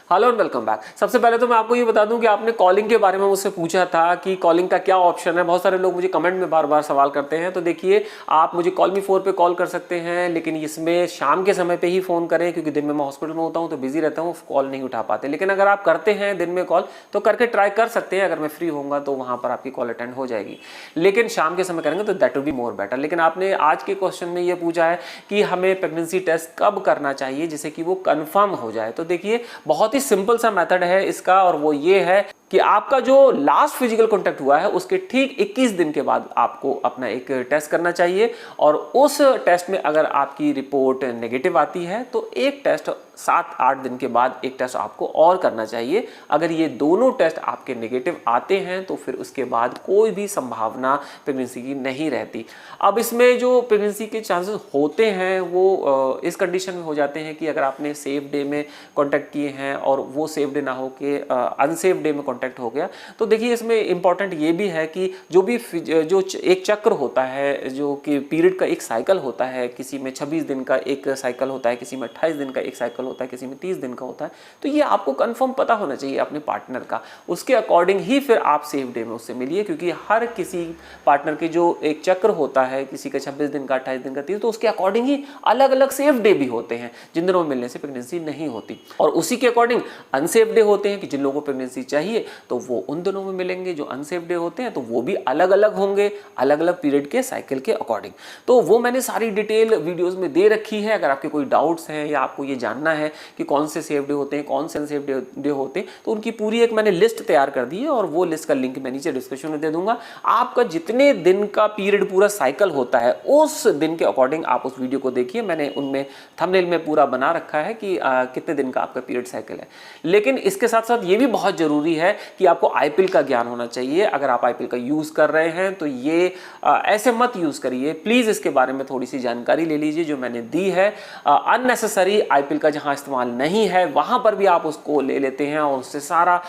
Hello and welcome back. सबसे पहले तो मैं आपको ये बता दूं कि आपने कॉलिंग के बारे में मुझसे पूछा था कि कॉलिंग का क्या ऑप्शन है। बहुत सारे लोग मुझे कमेंट में बार बार सवाल करते हैं। तो देखिए, आप मुझे कॉल मी 4 पे कॉल कर सकते हैं, लेकिन इसमें शाम के समय पे ही फ़ोन करें, क्योंकि दिन में मैं हॉस्पिटल में होता हूँ तो बिजी रहता हूँ, कॉल नहीं उठा पाते। लेकिन अगर आप करते हैं दिन में कॉल तो करके ट्राई कर सकते हैं। अगर मैं फ्री होऊंगा तो वहाँ पर आपकी कॉल अटेंड हो जाएगी, लेकिन शाम के समय करेंगे तो that will be more better. लेकिन आपने आज के क्वेश्चन में ये पूछा है कि हमें प्रेगनेंसी टेस्ट कब करना चाहिए जिससे कि वो कंफर्म हो जाए। तो देखिए, बहुत ही सिंपल सा मेथड है इसका, और वो ये है कि आपका जो लास्ट फिजिकल कांटेक्ट हुआ है उसके ठीक 21 दिन के बाद आपको अपना एक टेस्ट करना चाहिए। और उस टेस्ट में अगर आपकी रिपोर्ट नेगेटिव आती है तो एक टेस्ट 7-8 दिन के बाद एक टेस्ट आपको और करना चाहिए। अगर ये दोनों टेस्ट आपके नेगेटिव आते हैं तो फिर उसके बाद कोई भी संभावना प्रेगनेंसी की नहीं रहती। अब इसमें जो प्रेगनेंसी के चांसेस होते हैं वो इस कंडीशन में हो जाते हैं कि अगर आपने सेफ डे में कांटेक्ट किए हैं और वो सेफ डे ना हो के अनसेफ डे में कांटेक्ट हो गया। तो देखिए, इसमें इंपॉर्टेंट ये भी है कि जो एक चक्र होता है, जो कि पीरियड का एक साइकिल होता है, किसी में 26 दिन का एक साइकिल होता है, किसी में 28 दिन का एक साइकिल होता है, किसी में 30 दिन का होता है। तो ये आपको कंफर्म पता होना चाहिए अपने पार्टनर का। उसके अकॉर्डिंग ही फिर आप सेफ डे में उससे मिलिए, क्योंकि हर किसी पार्टनर के जो एक चक्र होता है, किसी का 26 दिन का, 28 दिन का, 30, तो उसके अकॉर्डिंग ही अलग अलग सेफ डे भी होते हैं जिन दिनों में मिलने से प्रेगनेंसी नहीं होती। और उसी के अकॉर्डिंग अनसेफ डे होते हैं कि जिन लोगों को प्रेगनेंसी चाहिए तो वो उन दिनों में मिलेंगे। जो अनसेफ डे होते हैं तो वो भी अलग अलग होंगे, अलग अलग पीरियड के साइकिल के अकॉर्डिंग। तो वो मैंने सारी डिटेल वीडियोस में दे रखी है। अगर आपके कोई डाउट्स हैं या आपको ये जानना है कि कौन से सेफ डे होते हैं, कौन से अनसेफ डे होते हैं, तो उनकी पूरी एक मैंने लिस्ट तैयार कर दी है, और वो लिस्ट का लिंक मैं नीचे डिस्क्रिप्शन में दे दूंगा। आपका जितने दिन का पीरियड पूरा साइकिल होता है उस दिन के अकॉर्डिंग आप उस वीडियो को देखिए। मैंने उनमें थंबनेल में पूरा बना रखा है कि कितने दिन का आपका पीरियड साइकिल है। लेकिन इसके साथ साथ ये भी बहुत जरूरी है कि आपको आईपीएल का ज्ञान होना चाहिए। अगर आप आईपीएल का यूज कर रहे हैं तो ये ऐसे मत यूज करिए प्लीज। इसके बारे में थोड़ी सी जानकारी ले लीजिए जो मैंने दी है। अननेसेसरी आईपीएल का जहां इस्तेमाल नहीं है वहां पर भी आप उसको ले लेते हैं, और उससे सारा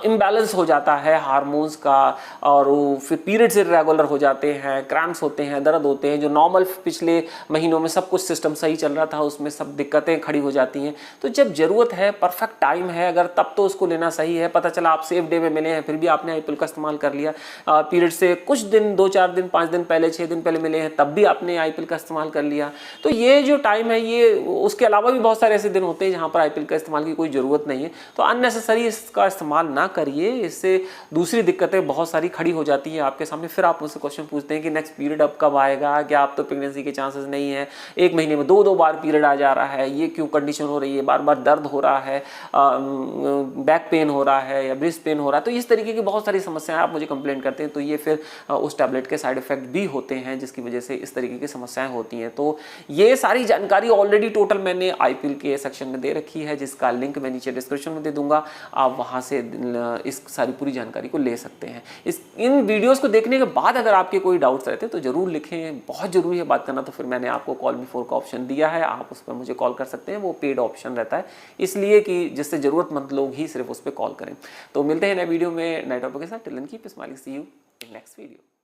इम्बैलेंस हो जाता है हार्मोन्स का, और फिर पीरियड्स इर्रेगुलर हो जाते हैं, क्रैम्प्स होते हैं, दर्द होते हैं। जो नॉर्मल पिछले महीनों में सब कुछ सिस्टम सही चल रहा था उसमें सब दिक्कतें खड़ी हो जाती हैं। तो जब जरूरत है, परफेक्ट टाइम है अगर, तब तो उसको लेना सही है। पता चला आप सेफ डे में मिले हैं फिर भी आपने आईपीएल का इस्तेमाल कर लिया, पीरियड से कुछ दिन, 2-4 दिन, 5 दिन पहले, 6 दिन पहले मिले हैं तब भी आपने आईपीएल का इस्तेमाल कर लिया। तो ये जो टाइम है, ये उसके अलावा भी बहुत सारे ऐसे दिन होते हैं जहां पर आईपीएल का इस्तेमाल की कोई जरूरत नहीं है। तो अननेसेसरी इसका इस्तेमाल ना करिए, इससे दूसरी दिक्कतें बहुत सारी खड़ी हो जाती है आपके सामने। फिर आप मुझसे क्वेश्चन पूछते हैं कि नेक्स्ट पीरियड अब कब आएगा, क्या आप तो प्रेगनेंसी के चांसेस नहीं है, एक महीने में 2-2 बार पीरियड आ जा रहा है, ये क्यों कंडीशन हो रही है, बार बार दर्द हो रहा है, बैक पेन हो रहा है या ब्रेस्ट पेन हो रहा है। तो इस तरीके की बहुत सारी समस्याएं आप मुझे कंप्लेंट करते हैं। तो ये फिर उस टैबलेट के साइड इफेक्ट भी होते हैं जिसकी वजह से इस तरीके की समस्याएं होती हैं। तो ये सारी जानकारी ऑलरेडी टोटल मैंने आईपीएल के सेक्शन में दे रखी है, जिसका लिंक मैं नीचे डिस्क्रिप्शन में दे दूंगा। आप वहां से इस सारी पूरी जानकारी को ले सकते हैं। इन वीडियोस को देखने के बाद अगर आपके कोई डाउट्स रहते हैं तो जरूर लिखें, बहुत जरूरी है बात करना। तो फिर मैंने आपको कॉल मी 4 का ऑप्शन दिया है, आप उस पर मुझे कॉल कर सकते हैं। वो पेड ऑप्शन रहता है, इसलिए कि जिससे जरूरतमंद लोग ही सिर्फ उस पर कॉल करें। तो मिलते हैं नए वीडियो में नए टॉपिक के साथ। Till then keep smiling, see you in next video.